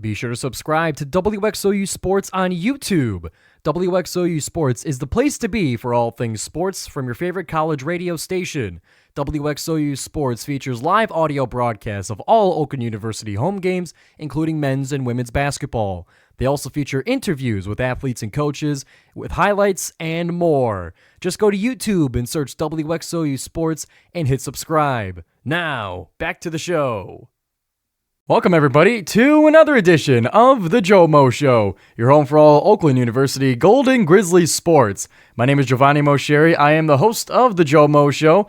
Be sure to subscribe to WXOU Sports on YouTube. WXOU Sports is the place to be for all things sports from your favorite college radio station. WXOU Sports features live audio broadcasts of all Oakland University home games, including men's and women's basketball. They also feature interviews with athletes and coaches, with highlights and more. Just go to YouTube and search WXOU Sports and hit subscribe. Now, back to the show. Welcome, everybody, to another edition of the GioMoShow, your home for all Oakland University Golden Grizzlies sports. My name is Giovanni Mosheri. I am the host of the GioMoShow,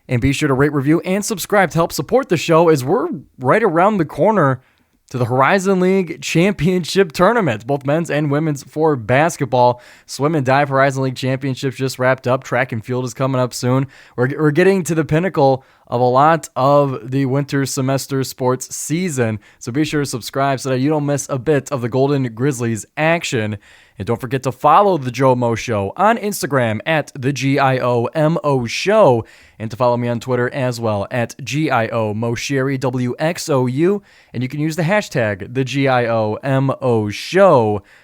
and be sure to rate, review, and subscribe to help support the show as we're right around the corner to the Horizon League Championship tournaments, both men's and women's for basketball. Swim and dive Horizon League Championships just wrapped up. Track and field is coming up soon. We're getting to the pinnacle of a lot of the winter semester sports season. So be sure to subscribe so that you don't miss a bit of the Golden Grizzlies action. And don't forget to follow the GioMoShow on Instagram at the GioMoShow, and to follow me on Twitter as well at GioMosheri, WXOU. And you can use the hashtag the GioMoShow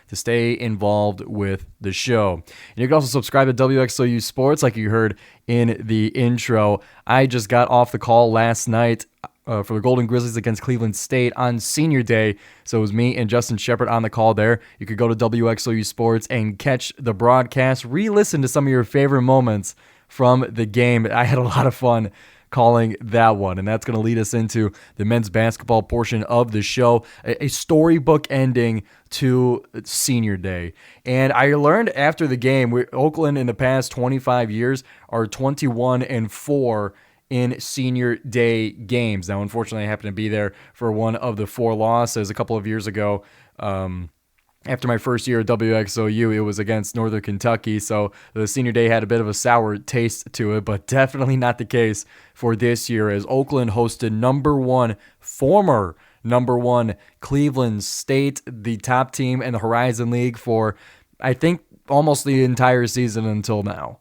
to stay involved with the show. And you can also subscribe to WXOU Sports like you heard in the intro. I just got off the call last night for the Golden Grizzlies against Cleveland State on Senior Day. So it was me and Justin Shepard on the call there. You could go to WXOU Sports and catch the broadcast, re-listen to some of your favorite moments from the game. I had a lot of fun calling that one, and that's going to lead us into the men's basketball portion of the show, a storybook ending to Senior Day. And I learned after the game, Oakland in the past 25 years are 21-4 in Senior Day games. Now, unfortunately, I happened to be there for one of the 4 losses a couple of years ago. After my first year at WXOU, it was against Northern Kentucky, so the Senior Day had a bit of a sour taste to it, but definitely not the case for this year, as Oakland hosted former number one Cleveland State, the top team in the Horizon League for, I think, almost the entire season until now.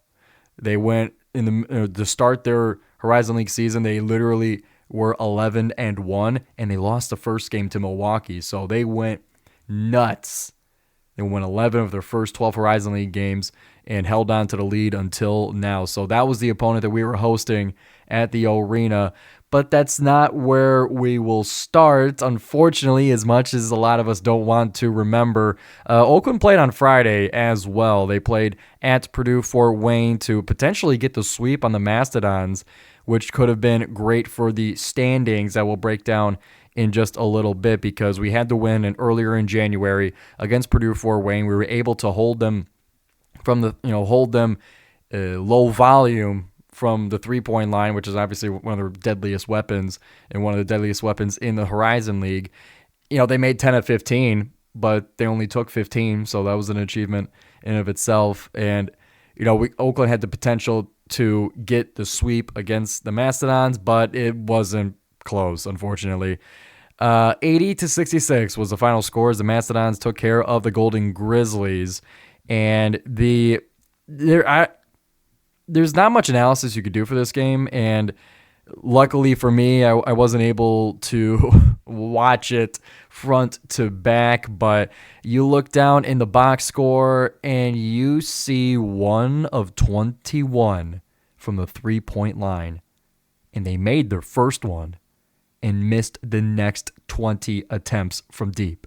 They went to start their Horizon League season, they literally were 11-1, and they lost the first game to Milwaukee, so they went nuts. They won 11 of their first 12 Horizon League games and held on to the lead until now. So that was the opponent that we were hosting at the arena. But that's not where we will start, unfortunately, as much as a lot of us don't want to remember. Oakland played on Friday as well. They played at Purdue Fort Wayne to potentially get the sweep on the Mastodons, which could have been great for the standings that we'll break down in just a little bit, because we had to win earlier in January against Purdue Fort Wayne. We were able to hold them low volume from the 3-point line, which is obviously one of their deadliest weapons and one of the deadliest weapons in the Horizon League. They made 10 of 15, but they only took 15, so that was an achievement in of itself. And Oakland had the potential to get the sweep against the Mastodons, but it wasn't close, unfortunately. 80-66 was the final score as the Mastodons took care of the Golden Grizzlies. And there's not much analysis you could do for this game, and luckily for me, I wasn't able to watch it front to back, but you look down in the box score and you see 1 of 21 from the 3-point line, and they made their first one and missed the next 20 attempts from deep.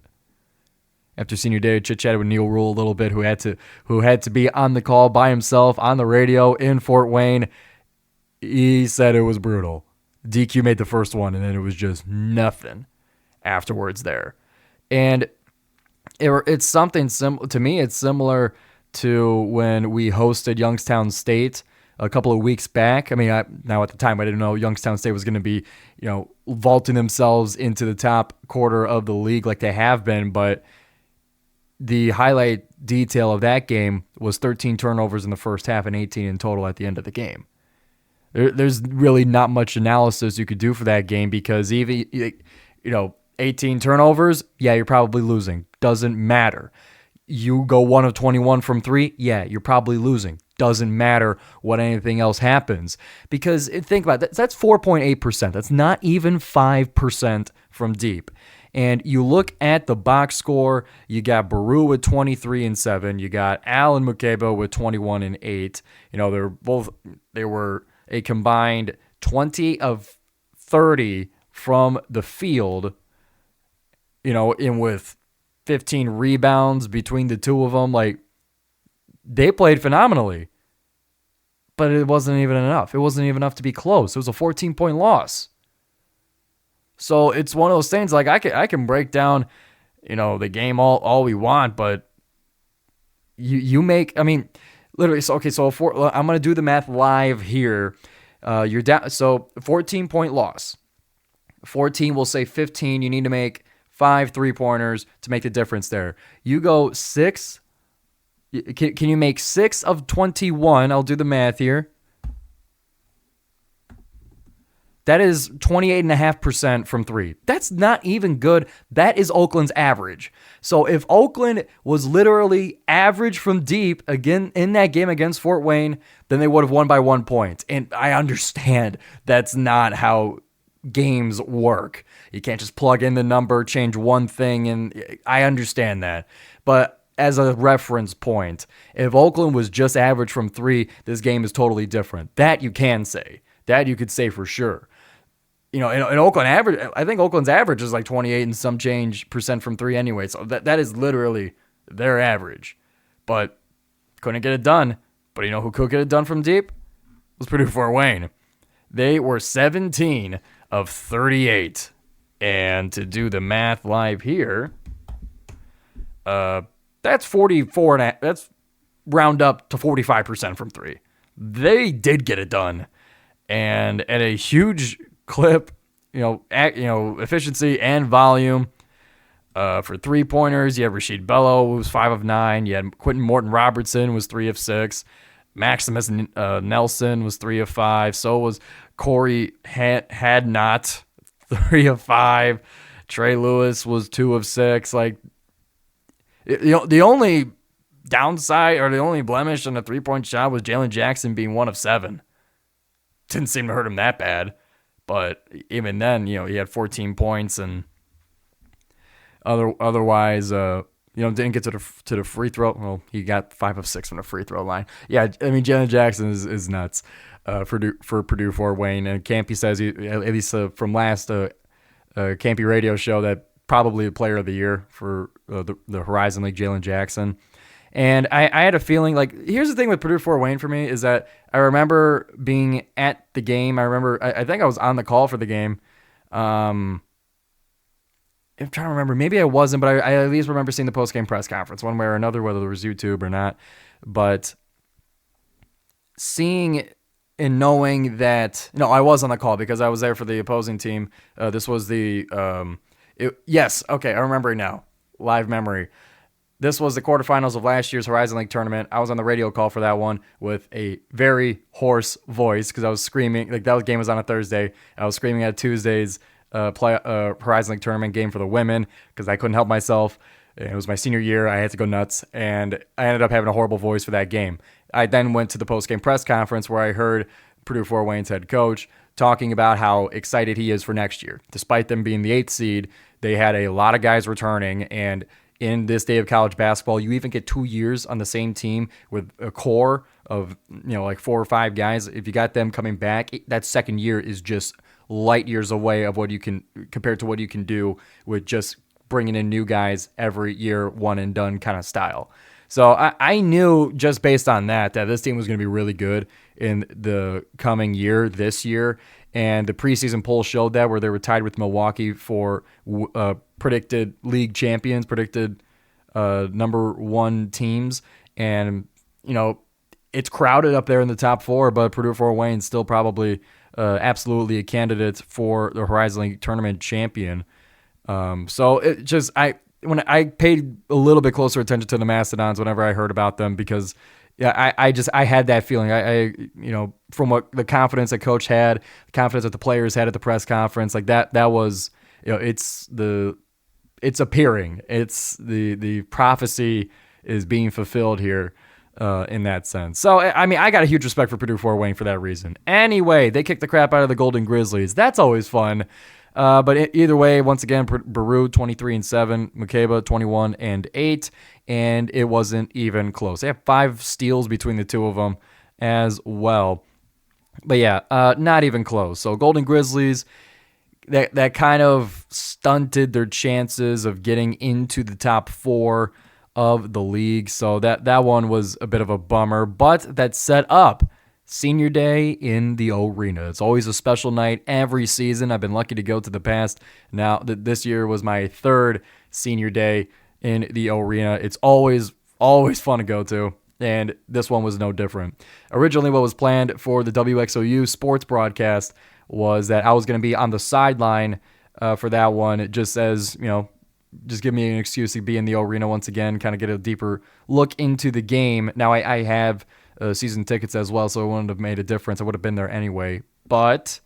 After Senior Day, I chit-chatted with Neil Rule a little bit, who had to be on the call by himself on the radio in Fort Wayne. He said it was brutal. DQ made the first one, and then it was just nothing afterwards there. And it's something similar to me. It's similar to when we hosted Youngstown State a couple of weeks back. I mean, now at the time, I didn't know Youngstown State was going to be, vaulting themselves into the top quarter of the league like they have been. But the highlight detail of that game was 13 turnovers in the first half and 18 in total at the end of the game. There's really not much analysis you could do for that game, because even, 18 turnovers, yeah, you're probably losing. Doesn't matter. You go 1 of 21 from 3, yeah, you're probably losing. Doesn't matter what anything else happens. Because think about that. That's 4.8%. That's not even 5% from deep. And you look at the box score, you got Baru with 23-7. You got Allen Mukeba with 21-8. They were a combined 20 of 30 from the field, in with 15 rebounds between the two of them. Like, they played phenomenally, but it wasn't even enough. It wasn't even enough to be close. It was a 14-point loss. So it's one of those things, like, I can break down, the game all we want, but you make, literally, so I'm going to do the math live here. You're down, so 14-point loss. 14, we'll say 15. You need to make 5 3-pointers to make the difference there. You go 6. Can you make 6 of 21? I'll do the math here. That is 28.5% from 3. That's not even good. That is Oakland's average. So if Oakland was literally average from deep again in that game against Fort Wayne, then they would have won by 1 point. And I understand that's not how games work. You can't just plug in the number, change one thing, and I understand that. But as a reference point, if Oakland was just average from 3, this game is totally different. That you can say. That you could say for sure. In Oakland average, I think Oakland's average is like 28 and some change percent from 3 anyway. So that is literally their average. But couldn't get it done. But you know who could get it done from deep? It was Purdue Fort Wayne. They were 17 of 38. And to do the math live here, that's 44 and that's round up to 45% from 3. They did get it done. And at a huge clip, efficiency and volume. For 3-pointers, you have Rasheed Bello, who was 5 of 9. You had Quentin Morton Robertson, was 3 of 6. Maximus Nelson was 3 of 5. So was Corey Hadnot, 3 of 5. Trey Lewis was 2 of 6. Like, the only downside or the only blemish on the 3-point shot was Jalen Jackson being 1 of 7. Didn't seem to hurt him that bad. But even then, he had 14 points and otherwise, didn't get to the free throw. Well, he got 5 of 6 from the free throw line. Yeah, Jalen Jackson is nuts for Purdue Fort Wayne. And Kampe says, at least from last Kampe radio show, that probably the player of the year for the Horizon League, Jalen Jackson. And I had a feeling, like, here's the thing with Purdue Fort Wayne for me is that I remember being at the game. I think I was on the call for the game. I'm trying to remember. Maybe I wasn't, but I at least remember seeing the post-game press conference one way or another, whether it was YouTube or not. But seeing and knowing that, I was on the call because I was there for the opposing team. This was yes, okay, I remember it now. Live memory. This was the quarterfinals of last year's Horizon League tournament. I was on the radio call for that one with a very hoarse voice because I was screaming. Like, that game was on a Thursday. I was screaming at Tuesday's Horizon League tournament game for the women because I couldn't help myself. It was my senior year. I had to go nuts, and I ended up having a horrible voice for that game. I then went to the post-game press conference where I heard Purdue Fort Wayne's head coach talking about how excited he is for next year. Despite them being the 8th seed, they had a lot of guys returning, and in this day of college basketball, you even get 2 years on the same team with a core of, like 4 or 5 guys. If you got them coming back, that second year is just light years away of what you can, compared to what you can do with just bringing in new guys every year, one and done kind of style. So I knew just based on that this team was going to be really good in the coming year, this year. And the preseason poll showed that, where they were tied with Milwaukee for predicted league champions, predicted number 1 teams. And, it's crowded up there in the top 4, but Purdue Fort Wayne still probably absolutely a candidate for the Horizon League tournament champion. So it just, when I paid a little bit closer attention to the Mastodons whenever I heard about them, because I had that feeling. I from what the confidence that coach had, the confidence that the players had at the press conference, like that was, it's appearing. It's the prophecy is being fulfilled here in that sense. So, I got a huge respect for Purdue Fort Wayne for that reason. Anyway, they kicked the crap out of the Golden Grizzlies. That's always fun. But either way, once again, Baru 23-7, Mukeba 21-8, and it wasn't even close. They have 5 steals between the two of them as well. But yeah, not even close. So Golden Grizzlies, that kind of stunted their chances of getting into the top 4 of the league. So that one was a bit of a bummer, but that set up Senior Day in the Arena. It's always a special night every season. I've been lucky to go to the past. Now, this year was my 3rd Senior Day in the Arena. It's always fun to go to, and this one was no different. Originally, what was planned for the WXOU sports broadcast was that I was going to be on the sideline for that one, just as, just give me an excuse to be in the Arena once again, kind of get a deeper look into the game. Now, I have season tickets as well, so it wouldn't have made a difference. I would have been there anyway. But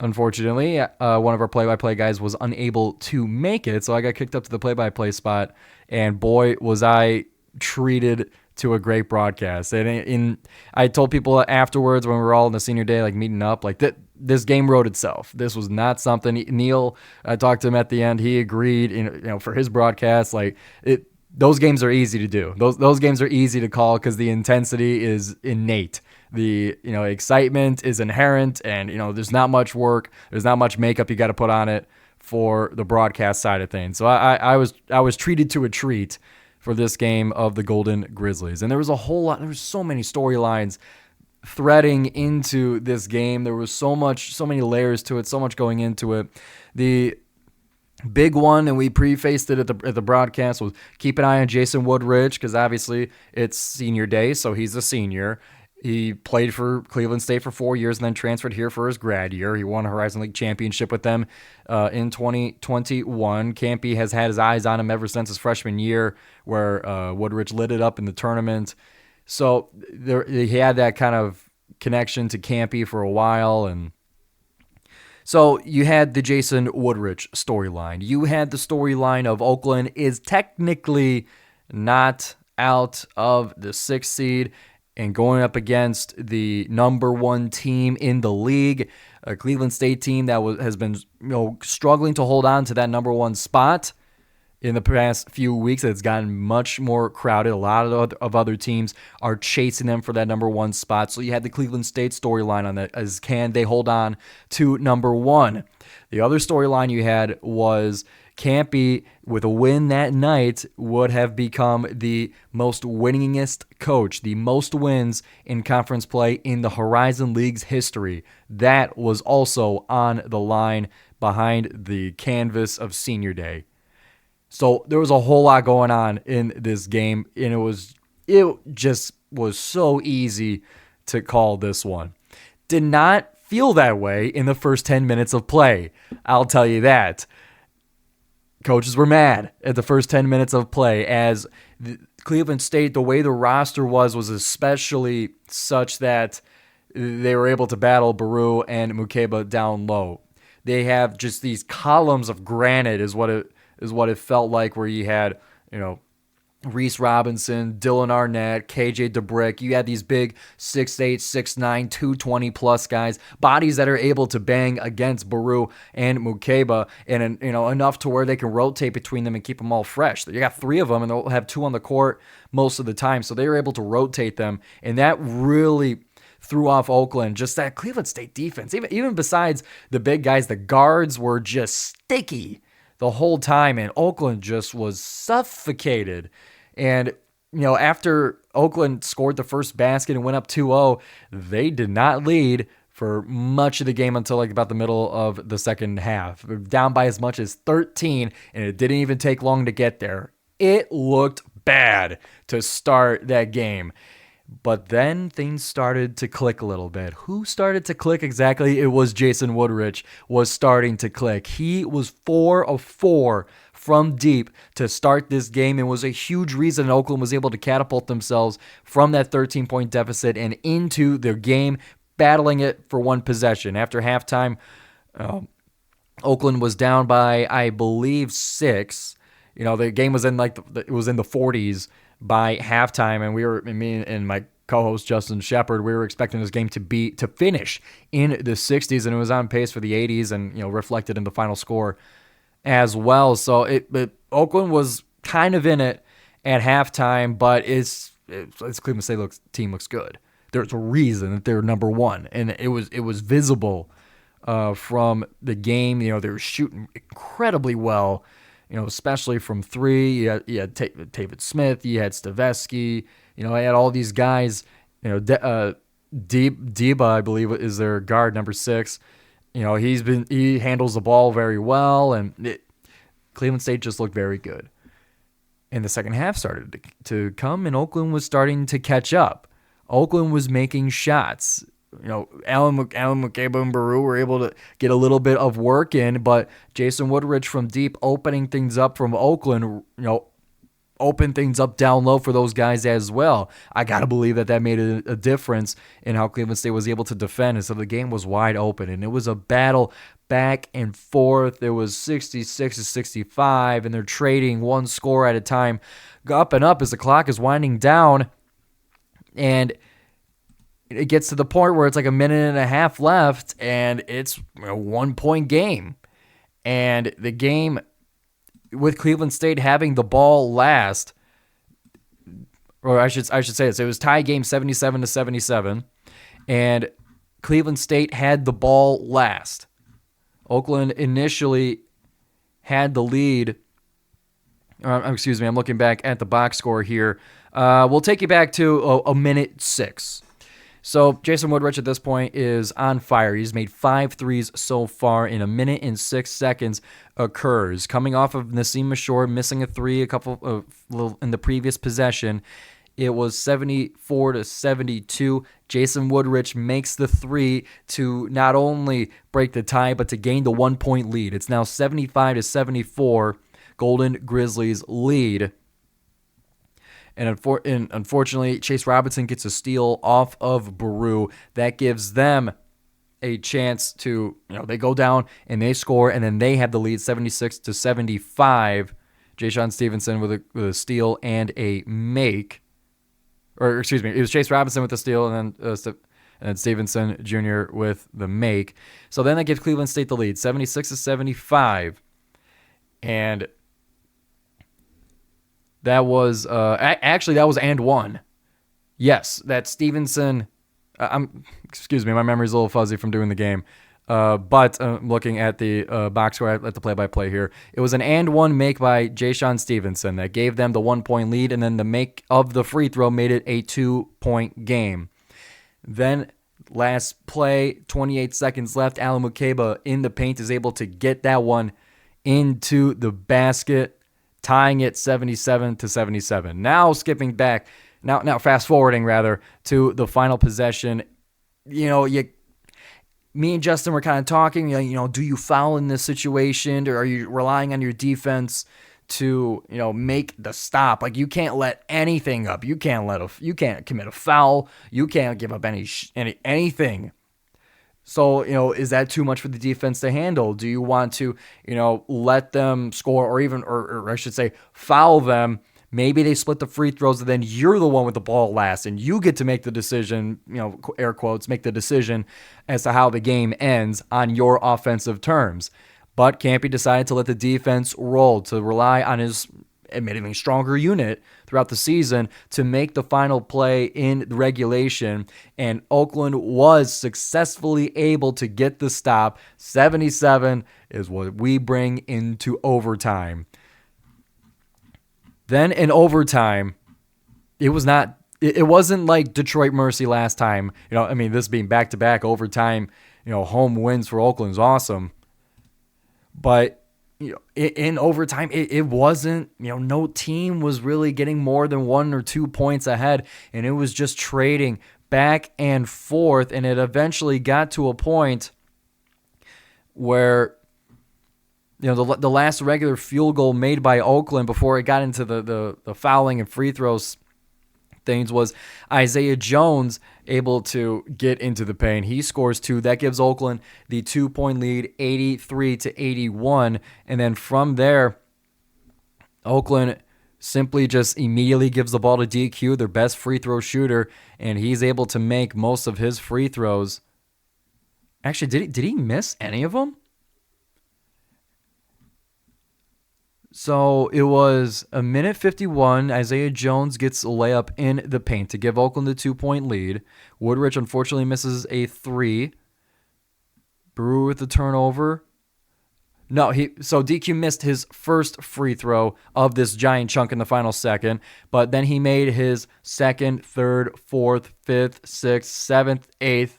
unfortunately, one of our play-by-play guys was unable to make it, so I got kicked up to the play-by-play spot, and boy, was I treated to a great broadcast. And I told people afterwards when we were all in the Senior Day, like meeting up, like this game wrote itself. This was not something. Neil, I talked to him at the end. He agreed, for his broadcast, like those games are easy to do. Those games are easy to call because the intensity is innate. The excitement is inherent, and there's not much work. There's not much makeup you got to put on it for the broadcast side of things. So I was treated to a treat for this game of the Golden Grizzlies, and there was a whole lot. There was so many storylines threading into this game. There was so many layers to it, so much going into it. The big one, and we prefaced it at the broadcast, was keep an eye on Jayson Woodrich, because obviously it's Senior Day, so he's a senior. He played for Cleveland State for 4 years and then transferred here for his grad year. He won a Horizon League championship with them in 2021. Kampe has had his eyes on him ever since his freshman year, where Woodrich lit it up in the tournament. So he had that kind of connection to Kampe for a while, and so you had the Jayson Woodrich storyline. You had the storyline of Oakland is technically not out of the 6th seed and going up against the number 1 team in the league, a Cleveland State team that has been struggling to hold on to that number 1 spot in the past few weeks. It's gotten much more crowded. A lot of other teams are chasing them for that number 1 spot. So you had the Cleveland State storyline on that, as can they hold on to number 1. The other storyline you had was Kampe, with a win that night, would have become the most winningest coach, the most wins in conference play in the Horizon League's history. That was also on the line behind the canvas of Senior Day. So there was a whole lot going on in this game, and it just was so easy to call this one. Did not feel that way in the first 10 minutes of play, I'll tell you that. Coaches were mad at the first 10 minutes of play, as Cleveland State, the way the roster was especially such that they were able to battle Baru and Mukeba down low. They have just these columns of granite is what it felt like, where you had, Reese Robinson, Dylan Arnett, KJ DeBrick. You had these big 6'8", 6'9", 220-plus guys, bodies that are able to bang against Baru and Mukeba, and enough to where they can rotate between them and keep them all fresh. You got 3 of them, and they'll have 2 on the court most of the time, so they were able to rotate them, and that really threw off Oakland. Just that Cleveland State defense, even besides the big guys, the guards were just sticky the whole time, and Oakland just was suffocated. And, after Oakland scored the first basket and went up 2-0, they did not lead for much of the game until about the middle of the second half. Down by as much as 13, and it didn't even take long to get there. It looked bad to start that game. But then things started to click a little bit. Who started to click exactly? It was Jayson Woodrich was starting to click. He was 4 of 4 from deep to start this game, and was a huge reason Oakland was able to catapult themselves from that 13-point deficit and into their game, battling it for one possession. After halftime, Oakland was down by, I believe, 6. The game was in it was in the 40s by halftime, and me and my co-host Justin Shepard, we were expecting this game to finish in the 60s, and it was on pace for the 80s, and reflected in the final score as well. So Oakland was kind of in it at halftime, but it's Cleveland State team looks good. There's a reason that they're number one, and it was visible from the game. They were shooting incredibly well, especially from three. You had David Smith, you had Stavesky, I had all these guys. Deba, I believe, is their guard, number 6. He handles the ball very well, and Cleveland State just looked very good. And the second half started to come, and Oakland was starting to catch up. Oakland was making shots. Alan McCabe and Baru were able to get a little bit of work in, but Jayson Woodrich from deep opening things up from Oakland, opened things up down low for those guys as well. I got to believe that made a difference in how Cleveland State was able to defend. And so the game was wide open, and it was a battle back and forth. It was 66-65, and they're trading one score at a time, up and up as the clock is winding down. And it gets to the point where it's like a minute and a half left, and it's a 1-point game. And the game, with Cleveland State having the ball last, or I should say this, it was tie game 77-77, and Cleveland State had the ball last. Oakland initially had the lead. Excuse me, I'm looking back at the box score here. We'll take you back to a minute 6. So Jayson Woodrich at this point is on fire. He's made 5 threes so far in a minute and 6 seconds occurs. Coming off of Nassim Mashor missing a 3 in the previous possession, it was 74-72. Jayson Woodrich makes the 3 to not only break the tie, but to gain the 1-point lead. It's now 75-74, Golden Grizzlies lead. And unfortunately, Chase Robinson gets a steal off of Baru. That gives them a chance to, they go down and they score, and then they have the lead 76-75. Jayson Stevenson with a steal and a make. Or, excuse me, it was Chase Robinson with the steal, and then Stevenson Jr. with the make. So then that gives Cleveland State the lead, 76-75. And that was actually that was and one. Yes, that Stevenson. Excuse me, my memory's a little fuzzy from doing the game. But looking at the box score at the play-by-play here, it was an and one make by Jayson Stevenson that gave them the 1-point lead, and then the make of the free throw made it a 2-point game. Then last play, 28 seconds left. Alan Mukeba in the paint is able to get that one into the basket, tying it 77-77. Now skipping back, now fast forwarding rather to the final possession. Me and Justin were kind of talking. Do you foul in this situation, or are you relying on your defense to make the stop? Like, you can't let anything up. You can't commit a foul. You can't give up anything. So, is that too much for the defense to handle? Do you want to, let them score, or I should say foul them? Maybe they split the free throws, and then you're the one with the ball last, and you get to make the decision, air quotes, make the decision as to how the game ends on your offensive terms. But Kampe decided to let the defense roll, to rely on his admittedly stronger unit throughout the season to make the final play in regulation, and Oakland was successfully able to get the stop. 77 is what we bring into overtime. Then in overtime, it wasn't like Detroit Mercy last time. This being back-to-back overtime, home wins for Oakland is awesome. But in overtime, it wasn't, no team was really getting more than 1 or 2 points ahead, and it was just trading back and forth, and it eventually got to a point where, the last regular field goal made by Oakland before it got into the fouling and free throws things was Isaiah Jones able to get into the paint. He scores 2. That gives Oakland the 2-point lead, 83-81. And then from there, Oakland simply just immediately gives the ball to DQ, their best free throw shooter, and he's able to make most of his free throws. Actually, did he miss any of them? So it was a minute 51. Isaiah Jones gets a layup in the paint to give Oakland a 2-point lead. Woodrich unfortunately misses a 3. Brewer with the turnover. No, so DQ missed his first free throw of this giant chunk in the final second, but then he made his second, third, fourth, fifth, sixth, seventh, eighth,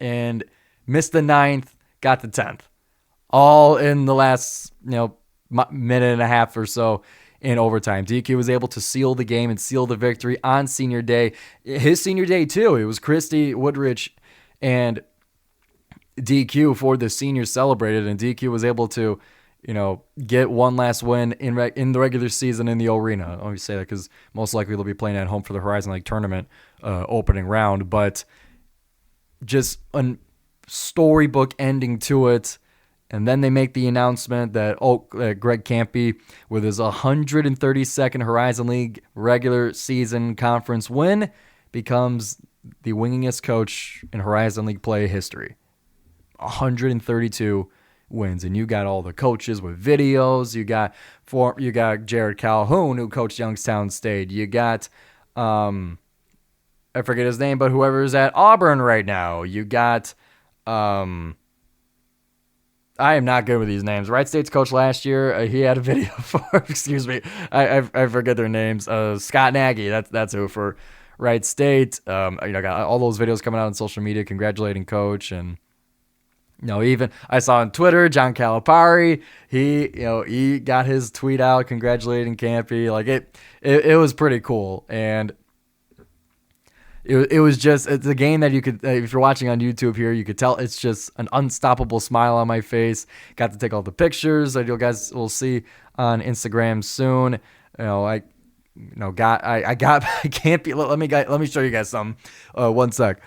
and missed the ninth, got the 10th. All in the last, minute and a half or so in overtime. DQ was able to seal the game and seal the victory on senior day. His senior day, too. It was Christie, Woodrich, and DQ for the seniors celebrated, and DQ was able to, get one last win in the regular season in the arena. I always say that because most likely they'll be playing at home for the Horizon League tournament opening round, but just a storybook ending to it. And then they make the announcement that Greg Kampe, with his 132nd Horizon League regular season conference win, becomes the winningest coach in Horizon League play history. 132 wins, and you got all the coaches with videos. You got Jared Calhoun, who coached Youngstown State. You got I forget his name, but whoever's at Auburn right now. You got I am not good with these names. Wright State's coach last year, he had a video for, excuse me, I forget their names. Scott Nagy, that's who for Wright State. Got all those videos coming out on social media congratulating coach, and even I saw on Twitter, John Calipari, he got his tweet out congratulating Kampe. Like it was pretty cool, and it's a game that you could, if you're watching on YouTube here, you could tell it's just an unstoppable smile on my face. Got to take all the pictures that you guys will see on Instagram soon. I can't be. Let me show you guys something. One sec.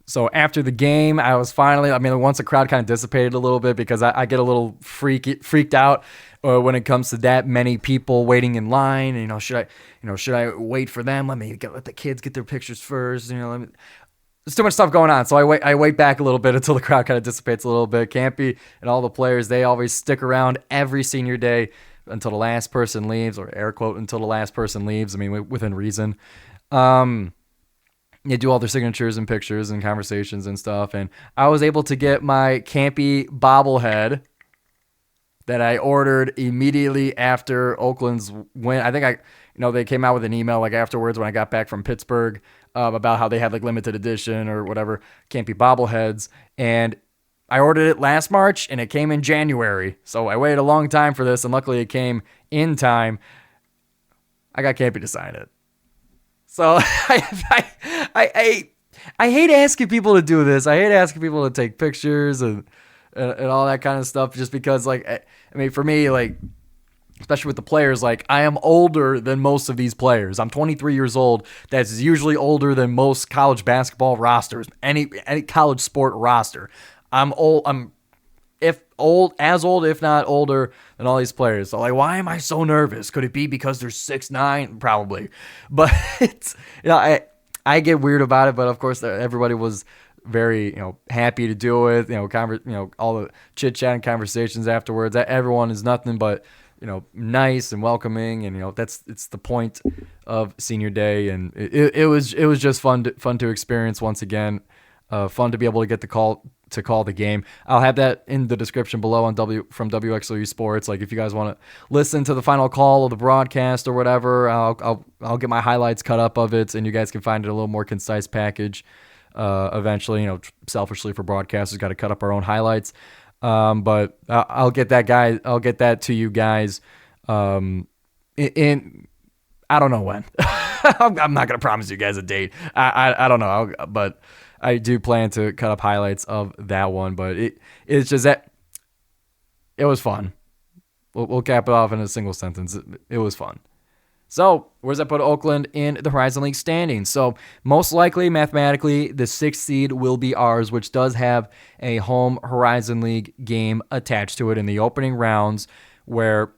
So after the game, I was finally, once the crowd kind of dissipated a little bit, because I get a little freaked out when it comes to that many people waiting in line. And, should I wait for them? Let the kids get their pictures first. There's too much stuff going on. So I wait back a little bit until the crowd kind of dissipates a little bit. Kampe and all the players, they always stick around every senior day until the last person leaves, or air quote, until the last person leaves. Within reason. They do all their signatures and pictures and conversations and stuff. And I was able to get my Kampe bobblehead that I ordered immediately after Oakland's win. I think they came out with an email afterwards when I got back from Pittsburgh about how they had limited edition or whatever Kampe bobbleheads. And I ordered it last March and it came in January. So I waited a long time for this, and luckily it came in time. I got Kampe to sign it. So I hate asking people to do this. I hate asking people to take pictures and all that kind of stuff, just because for me, especially with the players, I am older than most of these players. I'm 23 years old. That's usually older than most college basketball rosters, any college sport roster. I'm old. As old, if not older, than all these players. So, why am I so nervous? Could it be because they're 6'9"? Probably. But, I get weird about it, but of course, everybody was very, happy to do it. All the chit-chat and conversations afterwards. Everyone is nothing but, nice and welcoming, and, it's the point of senior day, and it was just fun to experience once again. Fun to be able to get the call to call the game. I'll have that in the description below from WXOU Sports. If you guys want to listen to the final call of the broadcast or whatever, I'll get my highlights cut up of it, and you guys can find it a little more concise package eventually. Selfishly for broadcasters, got to cut up our own highlights. But I'll get that to you guys in I don't know when. I'm not gonna promise you guys a date. I don't know, but I do plan to cut up highlights of that one, but it's just that it was fun. We'll cap it off in a single sentence. It was fun. So, where's that put Oakland in the Horizon League standings? So, most likely, mathematically, the 6th seed will be ours, which does have a home Horizon League game attached to it in the opening rounds, where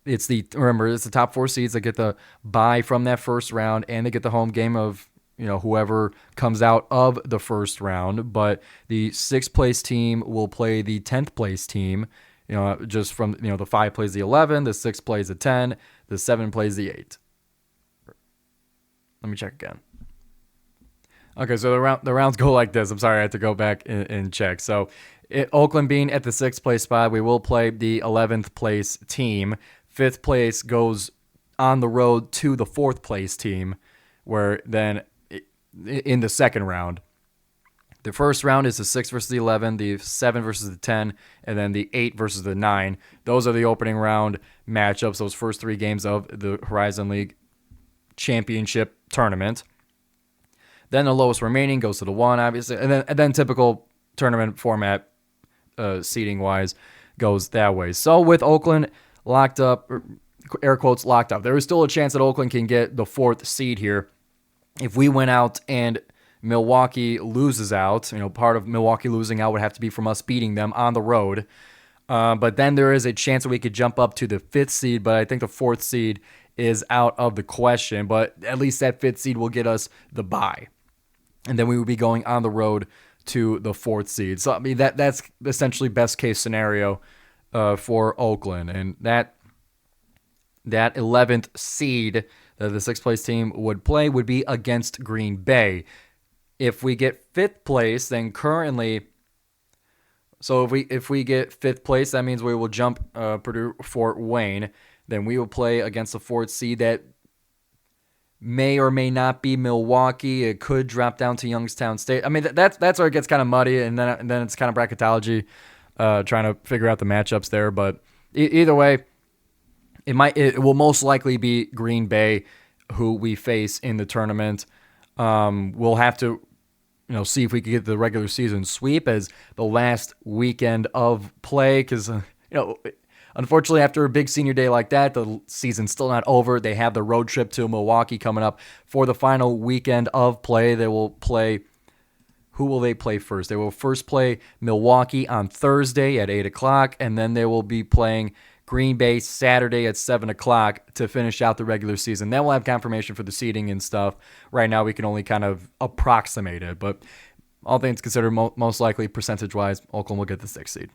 it's the top 4 seeds that get the bye from that first round, and they get the home game of whoever comes out of the first round. But the 6th place team will play the 10th place team. Just from the 5 plays the 11, the 6 plays the 10, the 7 plays the 8. Let me check again. Okay, so the rounds go like this. I'm sorry, I had to go back and check. So Oakland being at the 6th place spot, we will play the 11th place team. 5th place goes on the road to the 4th place team, where then in the second round, the first round is the 6 versus the 11, the 7 versus the 10, and then the 8 versus the 9. Those are the opening round matchups, those first 3 games of the Horizon League Championship tournament. Then the lowest remaining goes to the 1, obviously, and then typical tournament format, seeding-wise, goes that way. So with Oakland locked up, air quotes locked up, there is still a chance that Oakland can get the 4th seed here. If we went out and Milwaukee loses out, part of Milwaukee losing out would have to be from us beating them on the road. But then there is a chance that we could jump up to the 5th seed, but I think the 4th seed is out of the question. But at least that 5th seed will get us the bye. And then we would be going on the road to the 4th seed. So, I mean, that's essentially best case scenario for Oakland. And that 11th seed that the 6th place team would play would be against Green Bay. If we get 5th place, then currently, so if we get 5th place, that means we will jump Purdue Fort Wayne. Then we will play against the 4th seed that may or may not be Milwaukee. It could drop down to Youngstown State. I mean, that's where it gets kind of muddy, and then it's kind of bracketology, trying to figure out the matchups there. But either way, it will most likely be Green Bay who we face in the tournament. We'll have to see if we can get the regular season sweep as the last weekend of play, because unfortunately, after a big senior day like that, the season's still not over. They have the road trip to Milwaukee coming up for the final weekend of play. They will play. Who will they play first? They will first play Milwaukee on Thursday at 8 o'clock, and then they will be playing Green Bay Saturday at 7 o'clock to finish out the regular season. Then we'll have confirmation for the seeding and stuff. Right now, we can only kind of approximate it, but all things considered, most likely percentage-wise, Oakland will get the 6th seed.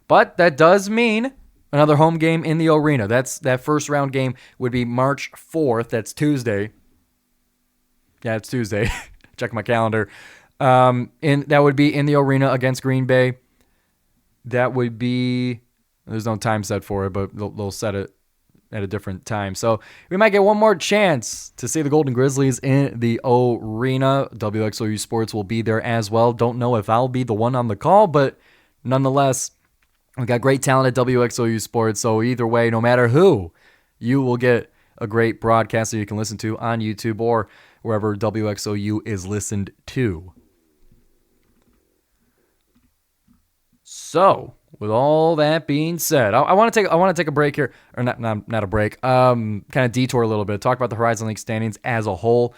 But that does mean another home game in the arena. That first round game would be March 4th. That's Tuesday. Yeah, it's Tuesday. Check my calendar. And that would be in the arena against Green Bay. That would be, there's no time set for it, but they'll set it at a different time. So we might get one more chance to see the Golden Grizzlies in the arena. WXOU Sports will be there as well. Don't know if I'll be the one on the call, but nonetheless, we got great talent at WXOU Sports. So either way, no matter who, you will get a great broadcast that you can listen to on YouTube or wherever WXOU is listened to. So, with all that being said, I want to take a break here, or not a break. Kind of detour a little bit. Talk about the Horizon League standings as a whole.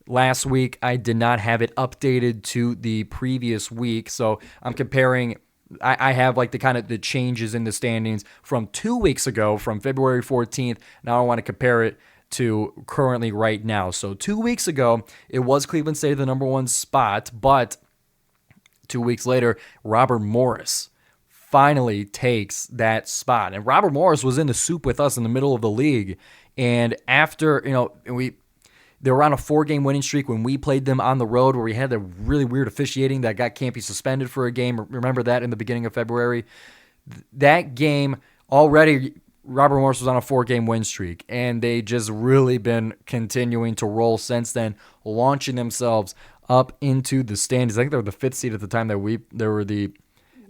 Last week, I did not have it updated to the previous week, so I'm comparing. I have like the changes in the standings from 2 weeks ago, from February 14th. Now I want to compare it to currently right now. So 2 weeks ago, it was Cleveland State the number 1 spot, but 2 weeks later, Robert Morris finally takes that spot. And Robert Morris was in the soup with us in the middle of the league. And after, they were on a 4-game winning streak when we played them on the road, where we had the really weird officiating that got Kampe suspended for a game. Remember that in the beginning of February? That game, already Robert Morris was on a 4-game win streak, and they just really been continuing to roll since then, launching themselves up into the standings. I think they were the 5th seed at the time they were the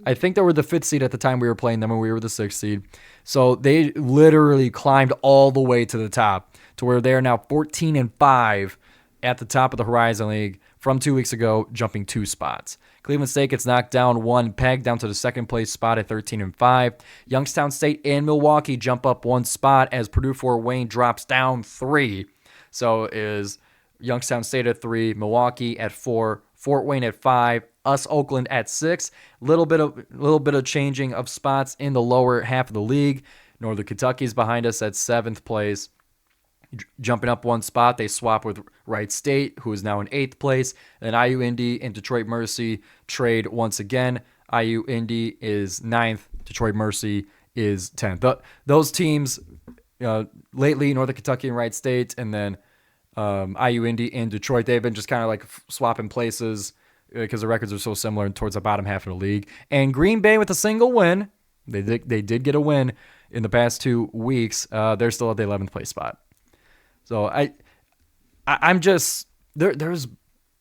5th seed at the time we were playing them, and we were the 6th seed. So they literally climbed all the way to the top, to where they are now 14-5 at the top of the Horizon League from 2 weeks ago, jumping 2 spots. Cleveland State gets knocked down 1 peg, down to the 2nd place spot at 13-5. Youngstown State and Milwaukee jump up 1 spot as Purdue Fort Wayne drops down 3. So is Youngstown State at 3, Milwaukee at 4, Fort Wayne at 5, us Oakland at 6. Little bit of changing of spots in the lower half of the league. Northern Kentucky's behind us at 7th place. Jumping up one spot, they swap with Wright State, who is now in 8th place. Then IU Indy and Detroit Mercy trade once again. IU Indy is 9th. Detroit Mercy is 10th. Those teams, lately, Northern Kentucky and Wright State, and then IU Indy and Detroit, they've been just kind of like swapping places because the records are so similar towards the bottom half of the league. And Green Bay with a single win. They did get a win in the past 2 weeks. They're still at the 11th place spot. So I'm just there's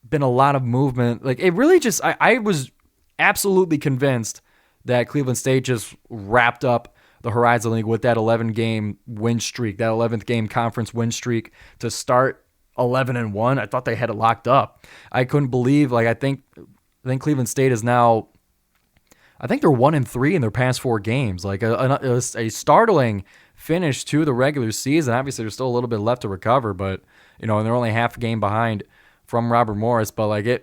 been a lot of movement. Like it really just I was absolutely convinced that Cleveland State just wrapped up the Horizon League with that 11-game win streak, that 11th game conference win streak to start 11-1. I thought they had it locked up. I couldn't believe, like, I think Cleveland State is now, I think they're 1-3 in their past 4 games. Like a startling finish to the regular season. Obviously, there's still a little bit left to recover, but and they're only half a game behind from Robert Morris. But like this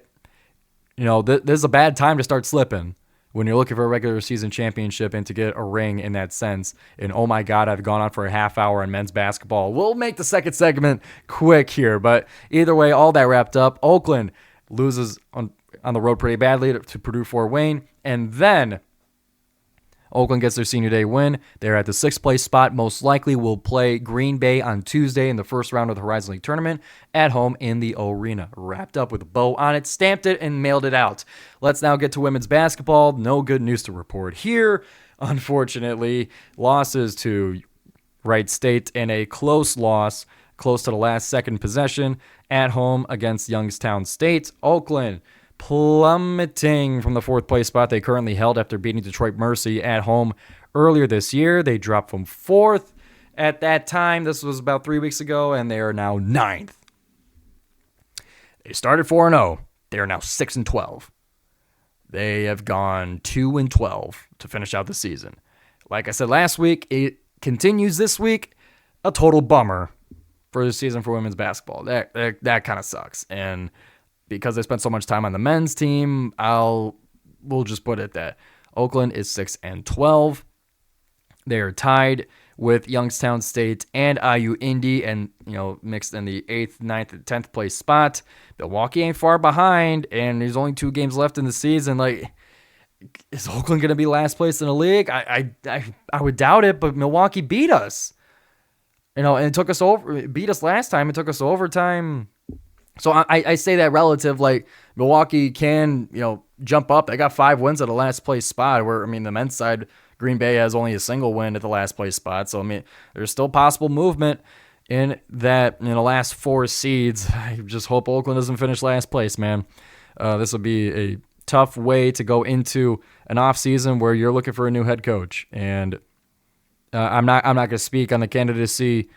is a bad time to start slipping when you're looking for a regular season championship and to get a ring in that sense. And oh my God, I've gone on for a half hour on men's basketball. We'll make the second segment quick here, but either way, all that wrapped up. Oakland loses on the road pretty badly to Purdue Fort Wayne, and then Oakland gets their senior day win. They're at the 6th place spot. Most likely will play Green Bay on Tuesday in the first round of the Horizon League tournament at home in the Arena. Wrapped up with a bow on it, stamped it, and mailed it out. Let's now get to women's basketball. No good news to report here. Unfortunately, losses to Wright State and a close loss, close to the last second possession at home against Youngstown State. Oakland plummeting from the 4th place spot they currently held after beating Detroit Mercy at home earlier this year. They dropped from 4th at that time. This was about 3 weeks ago, and they are now 9th. They started 4-0. They are now 6-12. They have gone 2-12 to finish out the season. Like I said last week, it continues this week. A total bummer for the season for women's basketball. That kind of sucks. And because they spent so much time on the men's team, we'll just put it that Oakland is 6-12. They are tied with Youngstown State and IU Indy, and mixed in the 8th, 9th, and 10th place spot. Milwaukee ain't far behind, and there's only 2 games left in the season. Like, is Oakland going to be last place in the league? I would doubt it, but Milwaukee beat us. And it took us over. Beat us last time. It took us to overtime. So I say that relative, like Milwaukee can, jump up. They got 5 wins at the last place spot where, the men's side, Green Bay has only a single win at the last place spot. So, there's still possible movement in that, the last 4 seeds. I just hope Oakland doesn't finish last place, man. This will be a tough way to go into an offseason where you're looking for a new head coach. And I'm not going to speak on the candidacy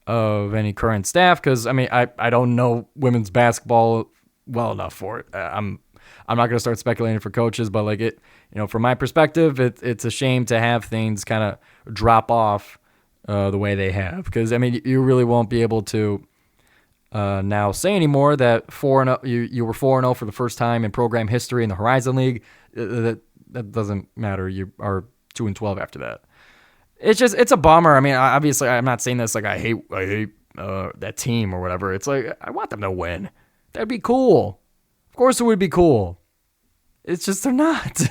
of any current staff because I don't know women's basketball well enough for it. I'm not going to start speculating for coaches, but like from my perspective, it's a shame to have things kind of drop off the way they have because you really won't be able to now say anymore that 4-0 you were 4-0 for the first time in program history in the Horizon League. That doesn't matter. You are 2-12 after that. It's a bummer. Obviously, I'm not saying this like I hate that team or whatever. It's like I want them to win. That'd be cool. Of course, it would be cool. It's just they're not.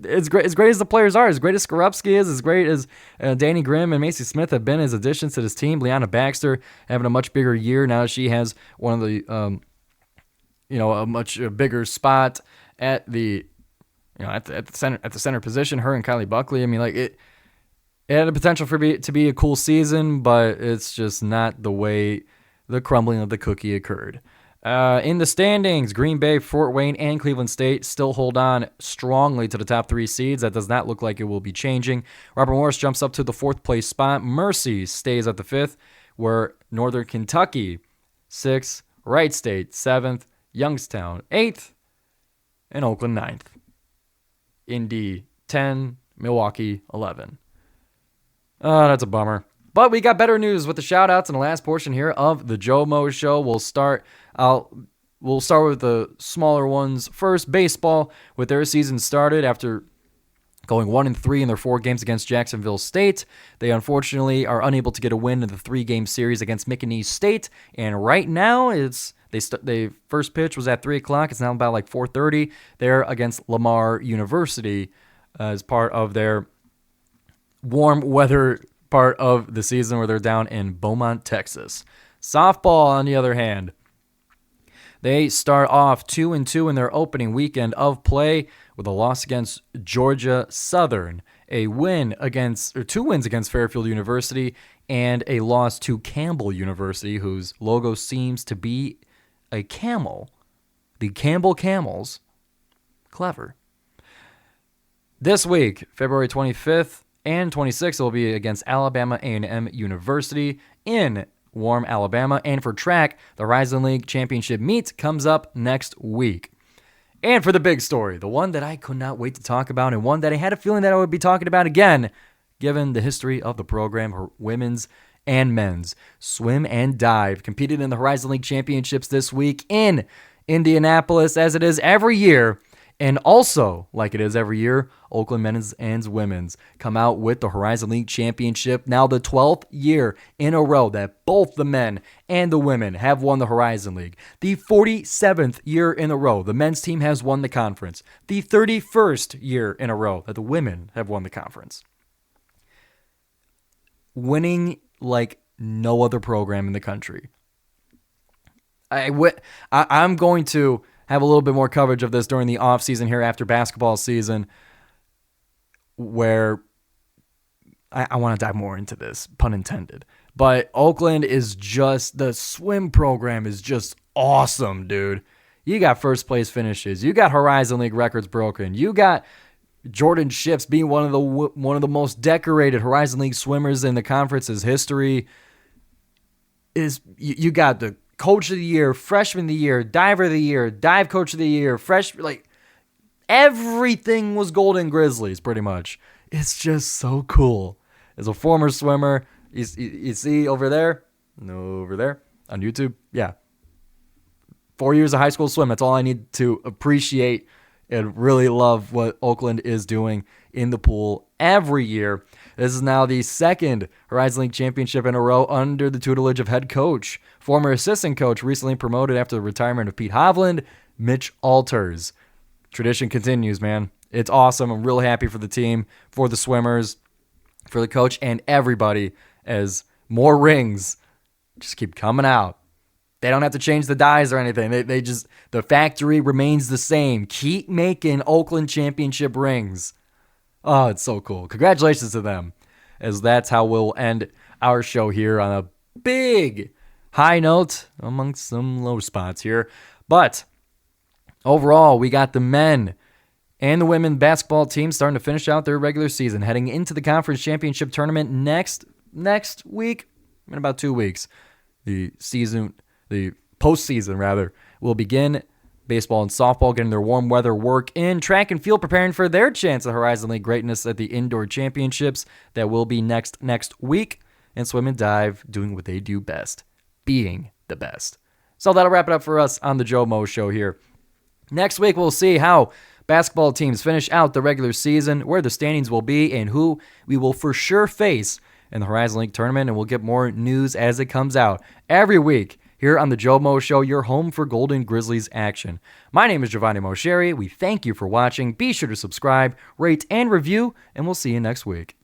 As great as the players are, as great as Skorupski is, as great as Danny Grimm and Macy Smith have been as additions to this team. Leanna Baxter having a much bigger year now. She has one of the a much bigger spot at the at the center position. Her and Kylie Buckley. It had a potential for it to be a cool season, but it's just not the way the crumbling of the cookie occurred. In the standings, Green Bay, Fort Wayne, and Cleveland State still hold on strongly to the top 3 seeds. That does not look like it will be changing. Robert Morris jumps up to the 4th place spot. Mercy stays at the 5th, where Northern Kentucky, 6th, Wright State, 7th, Youngstown, 8th, and Oakland, 9th. Indy, 10, Milwaukee, 11. Oh, that's a bummer. But we got better news with the shout-outs in the last portion here of the GioMoShow. We'll start with the smaller ones first. Baseball, with their season started after going 1-3 in their 4 games against Jacksonville State. They unfortunately are unable to get a win in the 3-game series against McNeese State. And right now, they first pitch was at 3 o'clock. It's now about like 4:30. They're against Lamar University as part of their warm weather part of the season where they're down in Beaumont, Texas. Softball, on the other hand, they start off 2-2 in their opening weekend of play with a loss against Georgia Southern, two wins against Fairfield University, and a loss to Campbell University, whose logo seems to be a camel. The Campbell Camels. Clever. This week, February 25th and 26th, will be against Alabama A&M University in Warm, Alabama. And for track, the Horizon League Championship meet comes up next week. And for the big story, the one that I could not wait to talk about, and one that I had a feeling that I would be talking about again, given the history of the program, women's and men's swim and dive competed in the Horizon League Championships this week in Indianapolis, as it is every year. And also, like it is every year, Oakland men's and women's come out with the Horizon League Championship. Now the 12th year in a row that both the men and the women have won the Horizon League. The 47th year in a row the men's team has won the conference. The 31st year in a row that the women have won the conference. Winning like no other program in the country. I'm going to have a little bit more coverage of this during the offseason here after basketball season, where I want to dive more into this, pun intended. But Oakland is just, the swim program is just awesome, dude. You got first place finishes. You got Horizon League records broken. You got Jordan Ships being one of the most decorated Horizon League swimmers in the conference's history. You got the Coach of the Year, Freshman of the Year, Diver of the Year, Dive Coach of the Year, everything was Golden Grizzlies, pretty much. It's just so cool. As a former swimmer, you see over there on YouTube, yeah. 4 years of high school swim, that's all I need to appreciate and really love what Oakland is doing in the pool every year. This is now the second Horizon League Championship in a row under the tutelage of head coach, former assistant coach, recently promoted after the retirement of Pete Hovland, Mitch Alters. Tradition continues, man. It's awesome. I'm really happy for the team, for the swimmers, for the coach, and everybody, as more rings just keep coming out. They don't have to change the dies or anything. The factory remains the same. Keep making Oakland championship rings. Oh, it's so cool. Congratulations to them, as that's how we'll end our show here on a big high note amongst some low spots here. But overall, we got the men and the women basketball teams starting to finish out their regular season, heading into the conference championship tournament next week, in about 2 weeks. The postseason rather, will begin. Baseball and softball getting their warm weather work in. Track and field preparing for their chance at Horizon League greatness at the indoor championships that will be next week. And swim and dive doing what they do best, being the best. So that'll wrap it up for us on the GioMoShow here. Next week, we'll see how basketball teams finish out the regular season, where the standings will be, and who we will for sure face in the Horizon League tournament. And we'll get more news as it comes out every week here on the GioMoShow, your home for Golden Grizzlies action. My name is Giovanni Mosheri. We thank you for watching. Be sure to subscribe, rate, and review, and we'll see you next week.